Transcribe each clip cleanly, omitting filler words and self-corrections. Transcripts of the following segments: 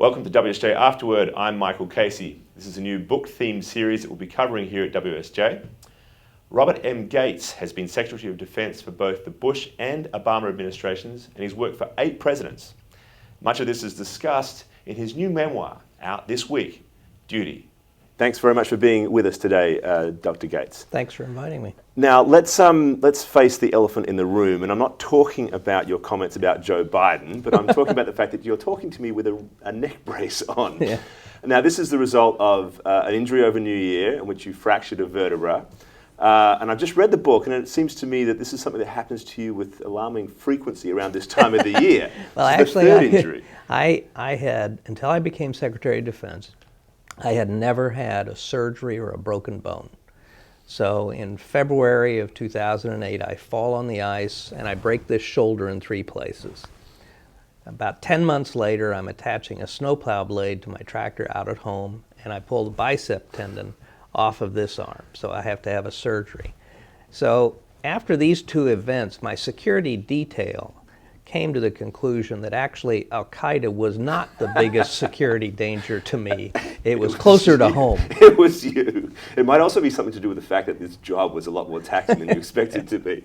Welcome to WSJ Afterword. I'm Michael Casey. This is a new book-themed series that we'll be covering here at WSJ. Robert M. Gates has been Secretary of Defense for both the Bush and Obama administrations, and he's worked for 8 presidents. Much of this is discussed in his new memoir, out this week, Duty. Thanks very much for being with us today, Dr. Gates. Thanks for inviting me. Now, let's face the elephant in the room, and I'm not talking about your comments about Joe Biden, but I'm talking about the fact that you're talking to me with a neck brace on. Yeah. Now, this is the result of an injury over New Year in which you fractured a vertebra. And I've just read the book, and it seems to me that this is something that happens to you with alarming frequency around this time of the year. Well, actually, the third injury. I had, until I became Secretary of Defense, I had never had a surgery or a broken bone. So in February of 2008, I fall on the ice and I break this shoulder in 3 places. About 10 months later, I'm attaching a snowplow blade to my tractor out at home, and I pull the bicep tendon off of this arm, so I have to have a surgery. So after these 2 events, my security detail came to the conclusion that actually Al-Qaeda was not the biggest security danger to me. It was closer to home. It was you. It might also be something to do with the fact that this job was a lot more taxing than you expected it to be.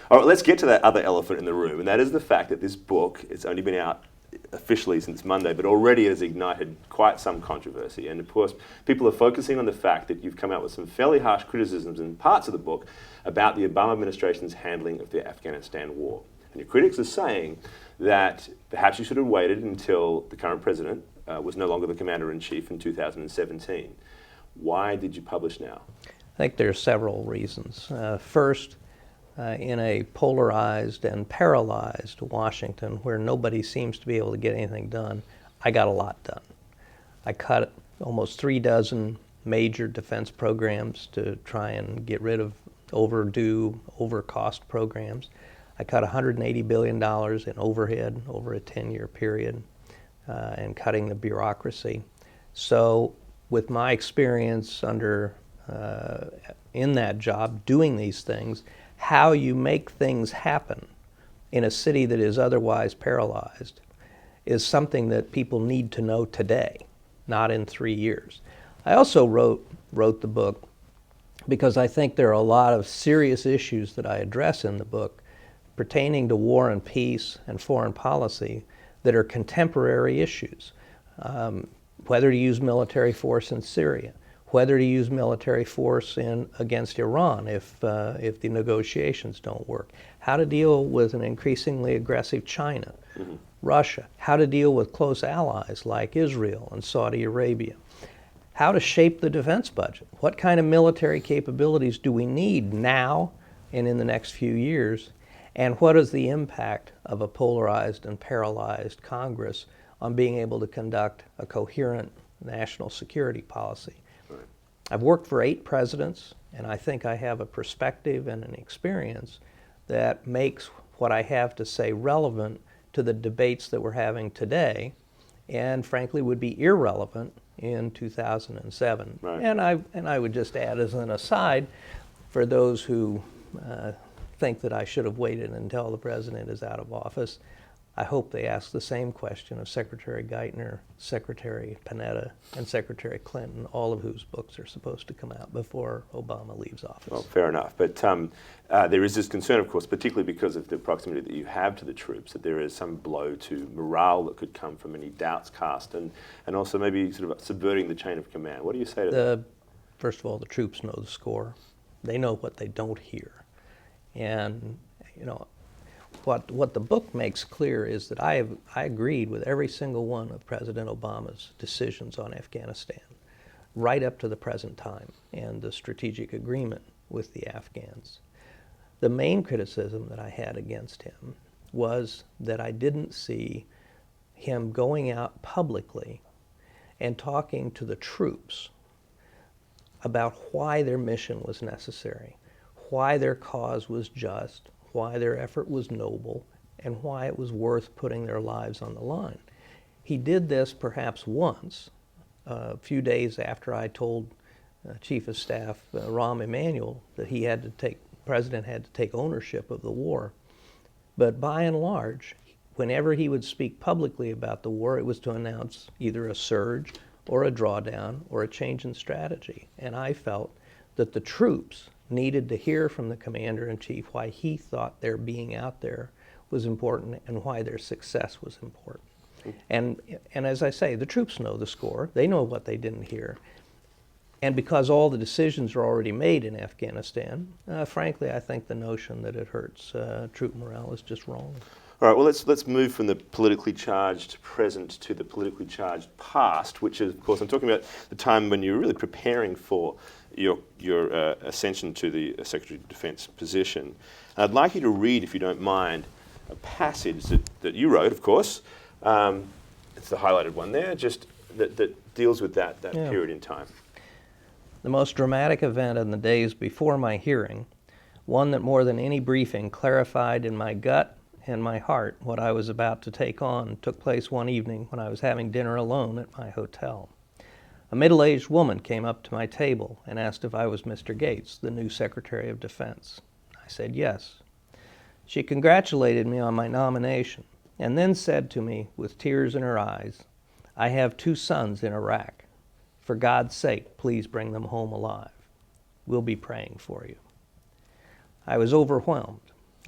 All right, let's get to that other elephant in the room, and that is the fact that this book, it's only been out officially since Monday, but already has ignited quite some controversy. And of course, people are focusing on the fact that you've come out with some fairly harsh criticisms in parts of the book about the Obama administration's handling of the Afghanistan war. And your critics are saying that perhaps you should have waited until the current president was no longer the commander-in-chief in 2017. Why did you publish now? I think there are several reasons. First, in a polarized and paralyzed Washington where nobody seems to be able to get anything done, I got a lot done. I cut almost 3 dozen major defense programs to try and get rid of overdue, overcost programs. I cut $180 billion in overhead over a 10-year period and cutting the bureaucracy. So with my experience in that job doing these things, how you make things happen in a city that is otherwise paralyzed is something that people need to know today, not in 3 years. I also wrote the book because I think there are a lot of serious issues that I address in the book pertaining to war and peace and foreign policy that are contemporary issues. Whether to use military force in Syria, whether to use military force against Iran if the negotiations don't work, how to deal with an increasingly aggressive China, Russia, how to deal with close allies like Israel and Saudi Arabia, how to shape the defense budget, what kind of military capabilities do we need now and in the next few years, and what is the impact of a polarized and paralyzed Congress on being able to conduct a coherent national security policy. Right. I've worked for 8 presidents, and I think I have a perspective and an experience that makes what I have to say relevant to the debates that we're having today, and frankly would be irrelevant in 2007. Right. And I would just add as an aside, for those who think that I should have waited until the president is out of office, I hope they ask the same question of Secretary Geithner, Secretary Panetta, and Secretary Clinton, all of whose books are supposed to come out before Obama leaves office. Well, fair enough. But there is this concern, of course, particularly because of the proximity that you have to the troops, that there is some blow to morale that could come from any doubts cast, and also maybe sort of subverting the chain of command. What do you say to that? First of all, the troops know the score. They know what they don't hear. And, you know, what the book makes clear is that I agreed with every single one of President Obama's decisions on Afghanistan, right up to the present time, and the strategic agreement with the Afghans. The main criticism that I had against him was that I didn't see him going out publicly and talking to the troops about why their mission was necessary, why their cause was just, why their effort was noble, and why it was worth putting their lives on the line. He did this perhaps once, a few days after I told Chief of Staff Rahm Emanuel that the president had to take ownership of the war. But by and large, whenever he would speak publicly about the war, it was to announce either a surge or a drawdown or a change in strategy. And I felt that the troops needed to hear from the commander-in-chief why he thought their being out there was important and why their success was important. And as I say, the troops know the score. They know what they didn't hear. And because all the decisions are already made in Afghanistan, frankly, I think the notion that it hurts troop morale is just wrong. All right, well, let's move from the politically charged present to the politically charged past, which is, of course, I'm talking about the time when you were really preparing for your ascension to the Secretary of Defence position. And I'd like you to read, if you don't mind, a passage that you wrote, of course. It's the highlighted one there, just that deals with that period in time. The most dramatic event in the days before my hearing, one that more than any briefing clarified in my gut and my heart what I was about to take on, took place one evening when I was having dinner alone at my hotel. A middle-aged woman came up to my table and asked if I was Mr. Gates, the new Secretary of Defense. I said yes. She congratulated me on my nomination and then said to me with tears in her eyes, "I have 2 sons in Iraq. For God's sake, please bring them home alive. We'll be praying for you." I was overwhelmed.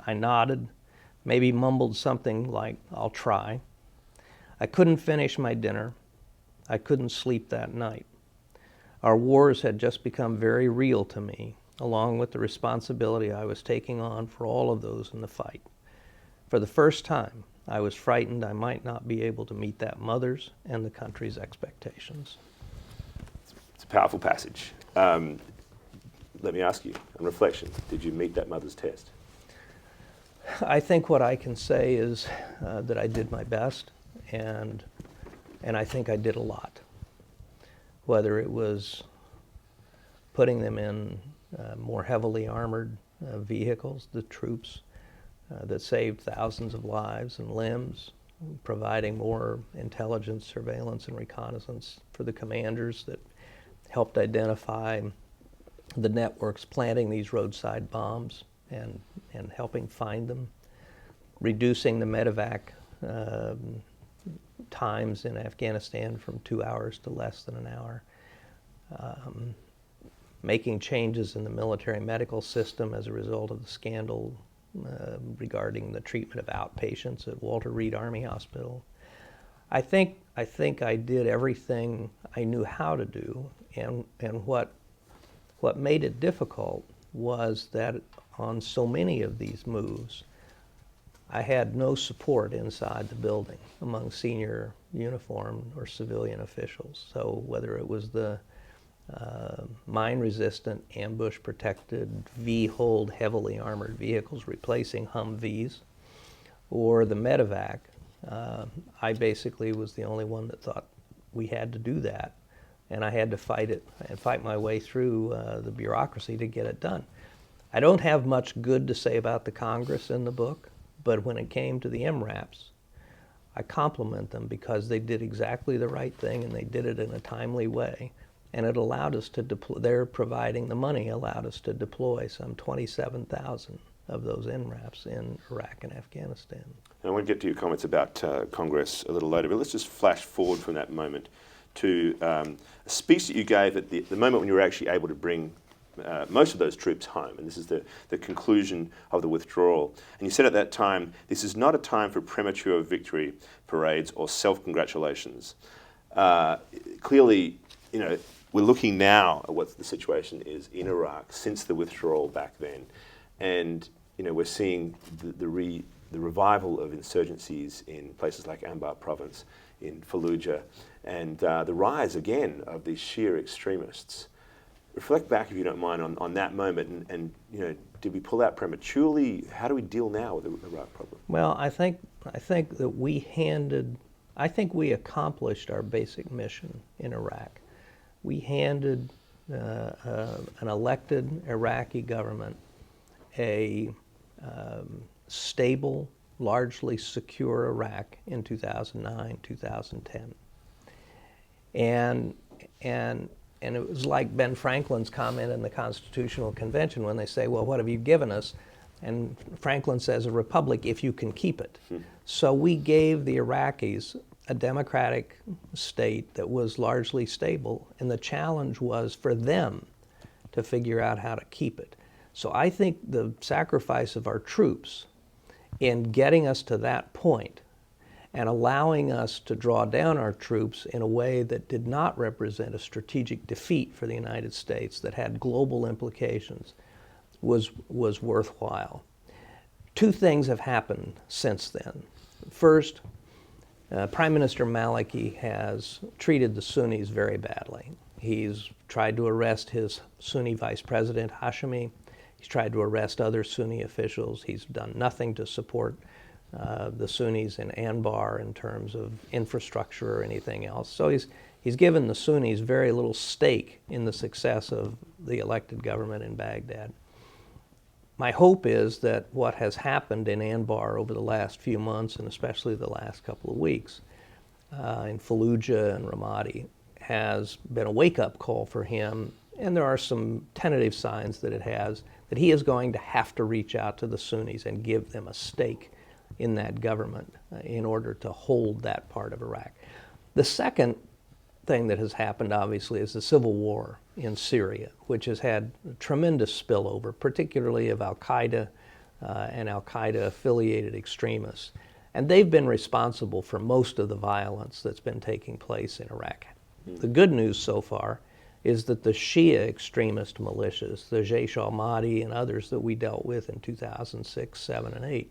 I nodded, maybe mumbled something like, "I'll try." I couldn't finish my dinner. I couldn't sleep that night. Our wars had just become very real to me, along with the responsibility I was taking on for all of those in the fight. For the first time, I was frightened I might not be able to meet that mother's and the country's expectations. It's a powerful passage. Let me ask you, on reflection, did you meet that mother's test? I think what I can say is that I did my best, and I think I did a lot. Whether it was putting them in more heavily armored vehicles, the troops that saved thousands of lives and limbs, providing more intelligence, surveillance, and reconnaissance for the commanders that helped identify the networks planting these roadside bombs and helping find them, reducing the medevac times in Afghanistan from 2 hours to less than an hour, making changes in the military medical system as a result of the scandal regarding the treatment of outpatients at Walter Reed Army Hospital. I think I did everything I knew how to do, and what made it difficult was that on so many of these moves, I had no support inside the building among senior uniformed or civilian officials. So whether it was the mine-resistant, ambush-protected, V-hold, heavily armored vehicles replacing Humvees, or the medevac, I basically was the only one that thought we had to do that, and I had to fight it and fight my way through the bureaucracy to get it done. I don't have much good to say about the Congress in the book, but when it came to the MRAPs, I compliment them because they did exactly the right thing and they did it in a timely way. And it allowed us to deploy, they're providing the money, allowed us to deploy some 27,000 of those MRAPs in Iraq and Afghanistan. I want to get to your comments about Congress a little later, but let's just flash forward from that moment to a speech that you gave at the moment when you were actually able to bring most of those troops home, and this is the conclusion of the withdrawal. And you said at that time, "This is not a time for premature victory parades or self-congratulations." Clearly, we're looking now at what the situation is in Iraq since the withdrawal back then, and we're seeing the revival of insurgencies in places like Anbar province, in Fallujah, and the rise again of these Shia extremists. Reflect back, if you don't mind, on that moment, and did we pull out prematurely? How do we deal now with the Iraq problem? Well, I think that we accomplished our basic mission in Iraq. We handed an elected Iraqi government a stable, largely secure Iraq in 2009, 2010. And it was like Ben Franklin's comment in the Constitutional Convention when they say, well, what have you given us? And Franklin says a republic if you can keep it. So we gave the Iraqis a democratic state that was largely stable, and the challenge was for them to figure out how to keep it. So I think the sacrifice of our troops in getting us to that point and allowing us to draw down our troops in a way that did not represent a strategic defeat for the United States that had global implications was worthwhile. Two things have happened since then. First, Prime Minister Maliki has treated the Sunnis very badly. He's tried to arrest his Sunni vice president, Hashemi. He's tried to arrest other Sunni officials. He's done nothing to support the Sunnis in Anbar in terms of infrastructure or anything else. So he's given the Sunnis very little stake in the success of the elected government in Baghdad. My hope is that what has happened in Anbar over the last few months, and especially the last couple of weeks, in Fallujah and Ramadi, has been a wake-up call for him, and there are some tentative signs that it has, that he is going to have to reach out to the Sunnis and give them a stake in that government in order to hold that part of Iraq. The second thing that has happened, obviously, is the civil war in Syria, which has had tremendous spillover, particularly of al-Qaeda and al-Qaeda-affiliated extremists. And they've been responsible for most of the violence that's been taking place in Iraq. The good news so far is that the Shia extremist militias, the Jaish al-Mahdi and others that we dealt with in 2006, 7, and 8,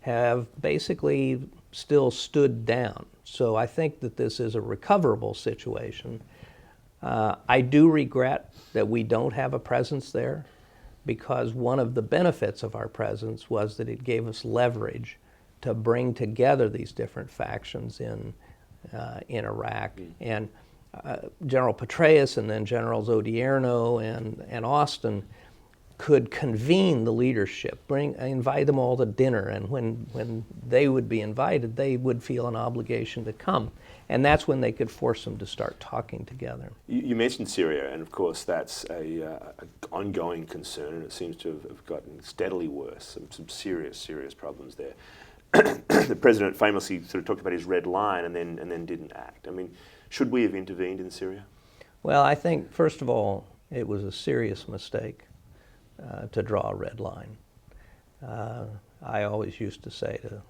have basically still stood down. So I think that this is a recoverable situation. I do regret that we don't have a presence there, because one of the benefits of our presence was that it gave us leverage to bring together these different factions in Iraq. And General Petraeus and then Generals Odierno and Austin could convene the leadership, invite them all to dinner, and when they would be invited, they would feel an obligation to come. And that's when they could force them to start talking together. You mentioned Syria, and of course that's an ongoing concern, and it seems to have gotten steadily worse, some serious problems there. The president famously sort of talked about his red line and then didn't act. I mean, should we have intervened in Syria? Well, I think, first of all, it was a serious mistake to draw a red line. I always used to say to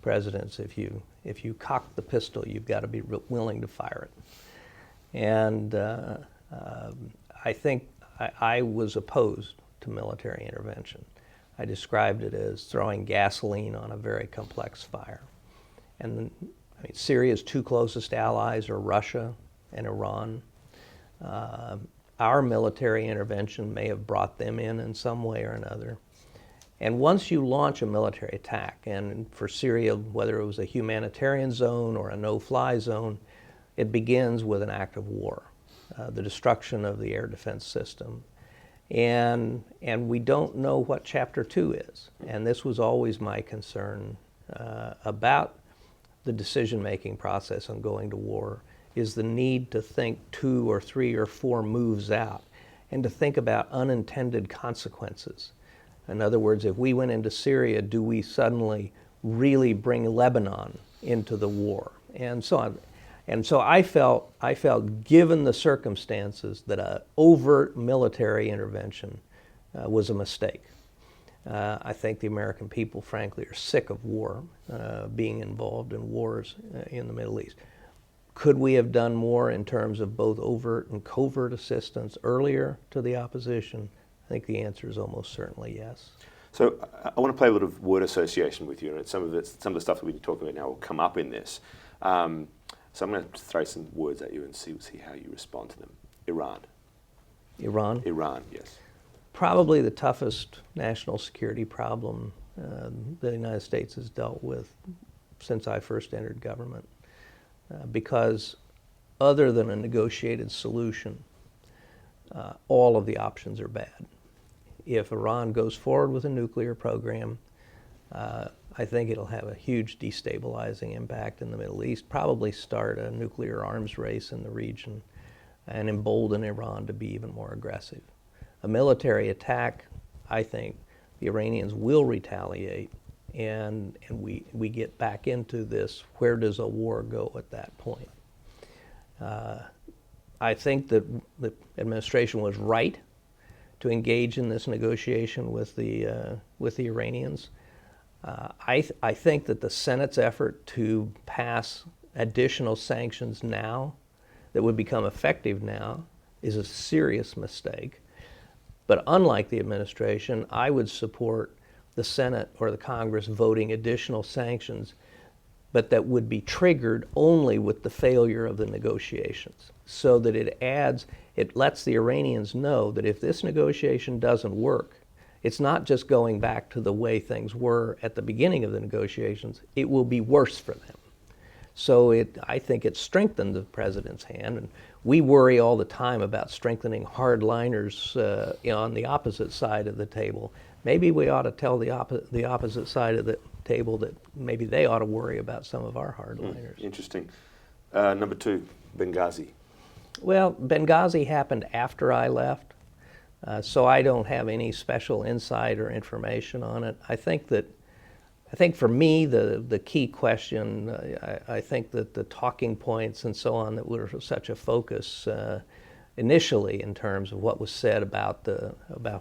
presidents, if you cock the pistol, you've got to be willing to fire it. And I think I was opposed to military intervention. I described it as throwing gasoline on a very complex fire. And I mean, Syria's two closest allies are Russia and Iran. Our military intervention may have brought them in some way or another. And once you launch a military attack, and for Syria, whether it was a humanitarian zone or a no-fly zone, it begins with an act of war, the destruction of the air defense system. And we don't know what Chapter 2 is. And this was always my concern about the decision-making process on going to war, is the need to think 2 or 3 or 4 moves out and to think about unintended consequences. In other words, if we went into Syria, do we suddenly really bring Lebanon into the war? And so on. And so I felt, given the circumstances, that an overt military intervention was a mistake. I think the American people, frankly, are sick of war, being involved in wars in the Middle East. Could we have done more in terms of both overt and covert assistance earlier to the opposition? I think the answer is almost certainly yes. So I want to play a little word association with you, and some of the stuff that we've been talking about now will come up in this. So I'm going to throw some words at you and see how you respond to them. Iran. Iran? Iran, yes. Probably the toughest national security problem that the United States has dealt with since I first entered government. Because other than a negotiated solution, all of the options are bad. If Iran goes forward with a nuclear program, I think it'll have a huge destabilizing impact in the Middle East, probably start a nuclear arms race in the region and embolden Iran to be even more aggressive. A military attack, I think, the Iranians will retaliate, and we get back into this, where does a war go at that point? I think that the administration was right to engage in this negotiation with the Iranians. I think that the Senate's effort to pass additional sanctions now that would become effective now is a serious mistake. But unlike the administration, I would support the Senate or the Congress voting additional sanctions, but that would be triggered only with the failure of the negotiations, so that it lets the Iranians know that if this negotiation doesn't work, it's not just going back to the way things were at the beginning of the negotiations, it will be worse for them. So I think it strengthened the president's hand, and we worry all the time about strengthening hardliners on the opposite side of the table. Maybe we ought to tell the opposite side of the table that maybe they ought to worry about some of our hardliners. Interesting. Number 2, Benghazi. Well, Benghazi happened after I left, so I don't have any special insight or information on it. I think for me, the key question, I think that the talking points and so on that were such a focus initially in terms of what was said about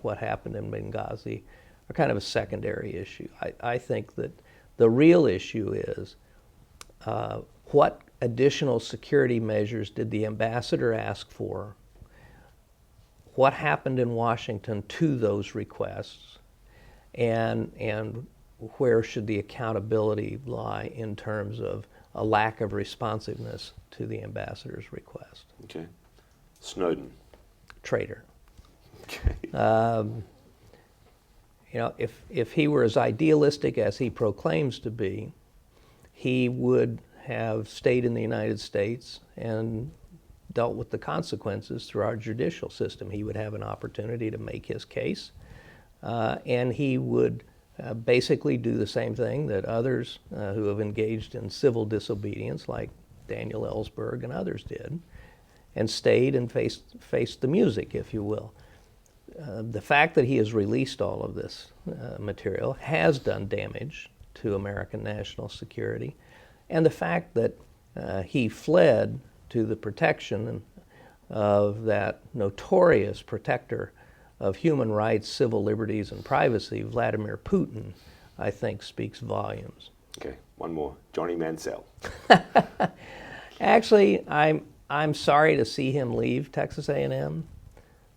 what happened in Benghazi are kind of a secondary issue. I think that the real issue is what additional security measures did the ambassador ask for? What happened in Washington to those requests? And where should the accountability lie in terms of a lack of responsiveness to the ambassador's request? Okay. Snowden. Traitor. Okay. If he were as idealistic as he proclaims to be, he would have stayed in the United States and dealt with the consequences through our judicial system. He would have an opportunity to make his case, and he would basically do the same thing that others who have engaged in civil disobedience, like Daniel Ellsberg and others did, and stayed and faced the music, if you will. The fact that he has released all of this material has done damage to American national security, and the fact that he fled to the protection of that notorious protector of human rights, civil liberties, and privacy, Vladimir Putin, I think speaks volumes. Okay, one more. Johnny Mansell. Actually, I'm sorry to see him leave Texas A&M.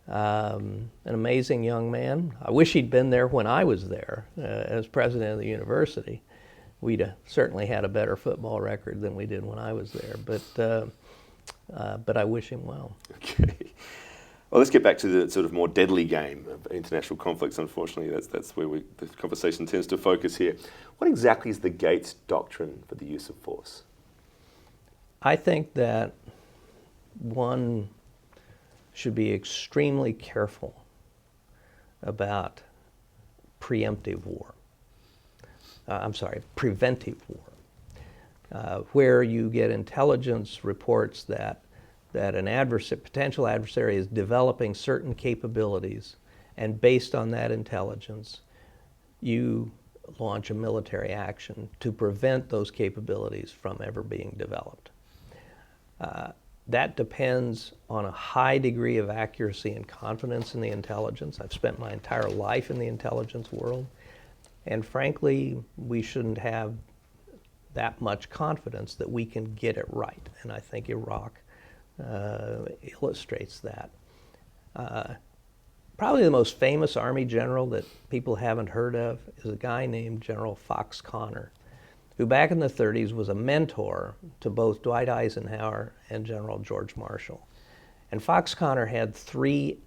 An amazing young man. I wish he'd been there when I was there as president of the university. We'd certainly had a better football record than we did when I was there, but I wish him well. Okay. Well, let's get back to the sort of more deadly game of international conflicts. Unfortunately, that's where the conversation tends to focus here. What exactly is the Gates Doctrine for the use of force? I think that one should be extremely careful about preventive war, where you get intelligence reports that an potential adversary is developing certain capabilities, and based on that intelligence, you launch a military action to prevent those capabilities from ever being developed. That depends on a high degree of accuracy and confidence in the intelligence. I've spent my entire life in the intelligence world, and frankly, we shouldn't have that much confidence that we can get it right, and I think Iraq illustrates that. Probably the most famous Army general that people haven't heard of is a guy named General Fox Connor, who back in the 30s was a mentor to both Dwight Eisenhower and General George Marshall. And Fox Connor had 3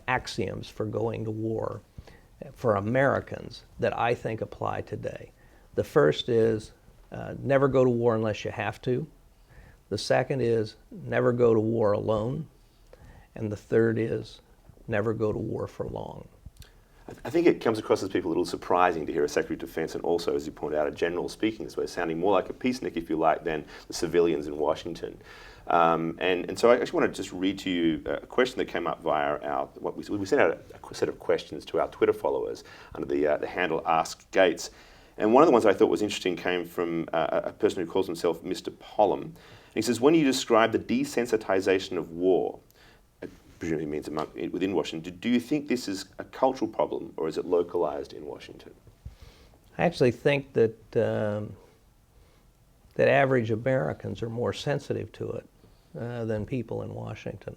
axioms for going to war for Americans that I think apply today. The first is never go to war unless you have to. The second is never go to war alone. And the third is never go to war for long. I think it comes across as people a little surprising to hear a Secretary of Defence, and also, as you point out, a general speaking this way, sounding more like a peacenik, if you like, than the civilians in Washington. And so I actually want to just read to you a question that came up via we sent out a set of questions to our Twitter followers under the handle Ask Gates. And one of the ones I thought was interesting came from a person who calls himself Mr. Pollum. And he says, when you describe the desensitization of war, presumably means within Washington, do you think this is a cultural problem, or is it localized in Washington? I actually think that that average Americans are more sensitive to it than people in Washington,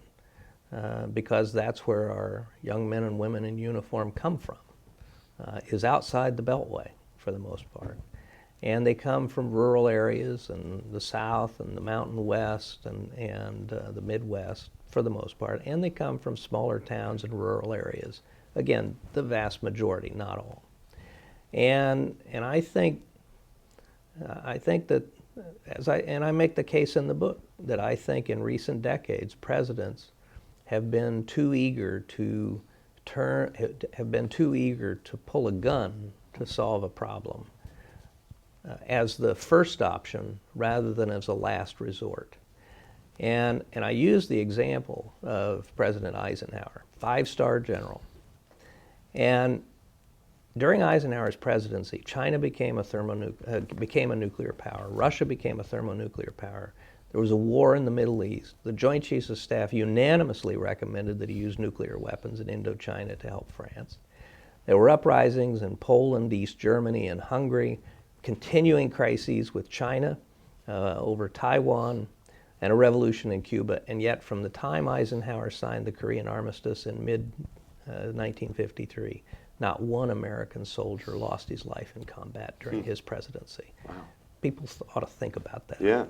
because that's where our young men and women in uniform come from, is outside the Beltway for the most part. And they come from rural areas and the South and the Mountain West and the Midwest for the most part. And they come from smaller towns and rural areas. Again, the vast majority, not all. And I think that, I make the case in the book, that I think in recent decades, presidents have been too eager to pull a gun to solve a problem as the first option rather than as a last resort. And I use the example of President Eisenhower, 5-star general. And during Eisenhower's presidency, China became a nuclear power. Russia became a thermonuclear power. There was a war in the Middle East. The Joint Chiefs of Staff unanimously recommended that he use nuclear weapons in Indochina to help France. There were uprisings in Poland, East Germany, and Hungary, continuing crises with China over Taiwan, and a revolution in Cuba. And yet, from the time Eisenhower signed the Korean armistice in mid-1953, not one American soldier lost his life in combat during his presidency. Wow. People ought to think about that. Yeah.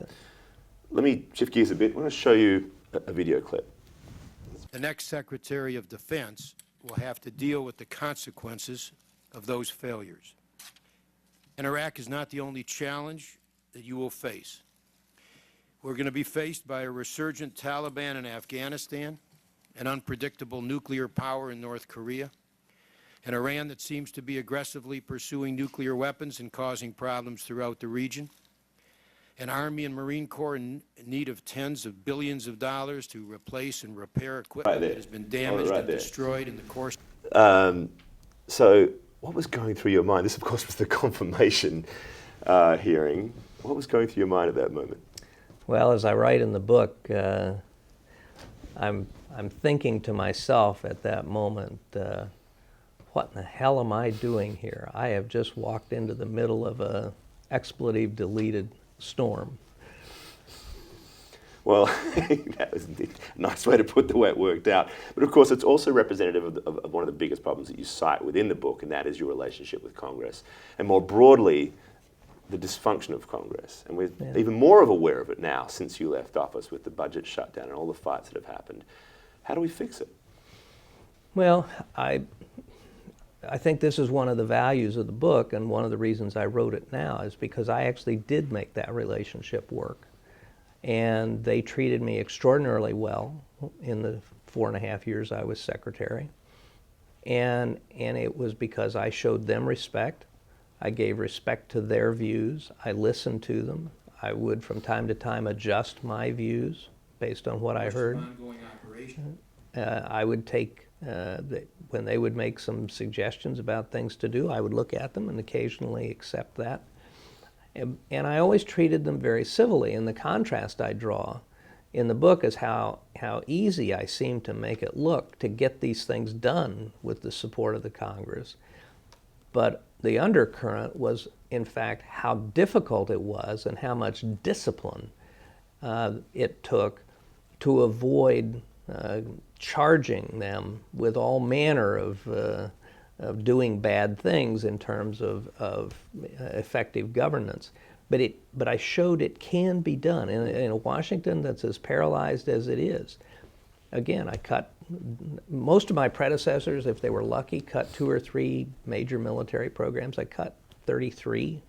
Let me shift gears a bit. I want to show you a video clip. The next Secretary of Defense will have to deal with the consequences of those failures. And Iraq is not the only challenge that you will face. We're going to be faced by a resurgent Taliban in Afghanistan, an unpredictable nuclear power in North Korea, an Iran that seems to be aggressively pursuing nuclear weapons and causing problems throughout the region, an Army and Marine Corps in need of tens of billions of dollars to replace and repair equipment that has been damaged and destroyed in the course. So what was going through your mind? This, of course, was the confirmation hearing. What was going through your mind at that moment? Well, as I write in the book, I'm thinking to myself at that moment, what in the hell am I doing here? I have just walked into the middle of a expletive-deleted storm. Well, that was a nice way to put the way it worked out. But of course, it's also representative of one of the biggest problems that you cite within the book, and that is your relationship with Congress. And more broadly, the dysfunction of Congress. And we're even more aware of it now since you left office with the budget shutdown and all the fights that have happened. How do we fix it? Well, I think this is one of the values of the book, and one of the reasons I wrote it now is because I actually did make that relationship work. And they treated me extraordinarily well in the 4.5 years I was secretary. And it was because I showed them respect. I gave respect to their views. I listened to them. I would, from time to time, adjust my views based on what I heard. Ongoing operation. I would take, when they would make some suggestions about things to do, I would look at them and occasionally accept that. And I always treated them very civilly. And the contrast I draw in the book is how easy I seem to make it look to get these things done with the support of the Congress. But the undercurrent was, in fact, how difficult it was and how much discipline it took to avoid charging them with all manner of doing bad things in terms of effective governance. But I showed it can be done in a Washington that's as paralyzed as it is. Again, I cut, most of my predecessors, if they were lucky, cut 2 or 3 major military programs. I cut 33.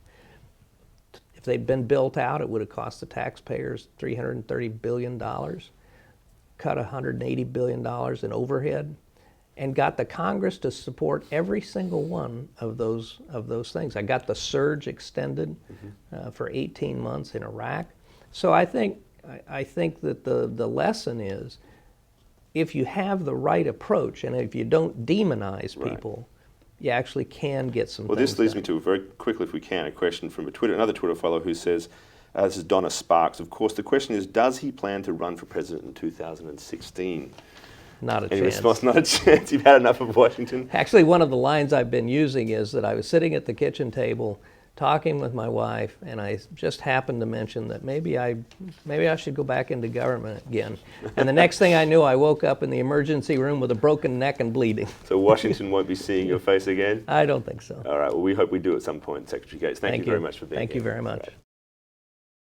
If they'd been built out, it would have cost the taxpayers $330 billion. Cut $180 billion in overhead. and got the Congress to support every single one of those things. I got the surge extended for 18 months in Iraq. So I think that the lesson is, if you have the right approach and if you don't demonize people, you actually can get some Well, things this leads done. me to, very quickly if we can, a question from another Twitter follower who says, this is Donna Sparks, of course, the question is, does he plan to run for president in 2016? Not a Any chance. response? Not a chance. You've had enough of Washington? Actually, one of the lines I've been using is that I was sitting at the kitchen table talking with my wife, and I just happened to mention that maybe I should go back into government again. And the next thing I knew, I woke up in the emergency room with a broken neck and bleeding. So Washington won't be seeing your face again? I don't think so. All right, well, we hope we do at some point, Secretary Gates. Thank you very much for being here. Thank you very much. Right.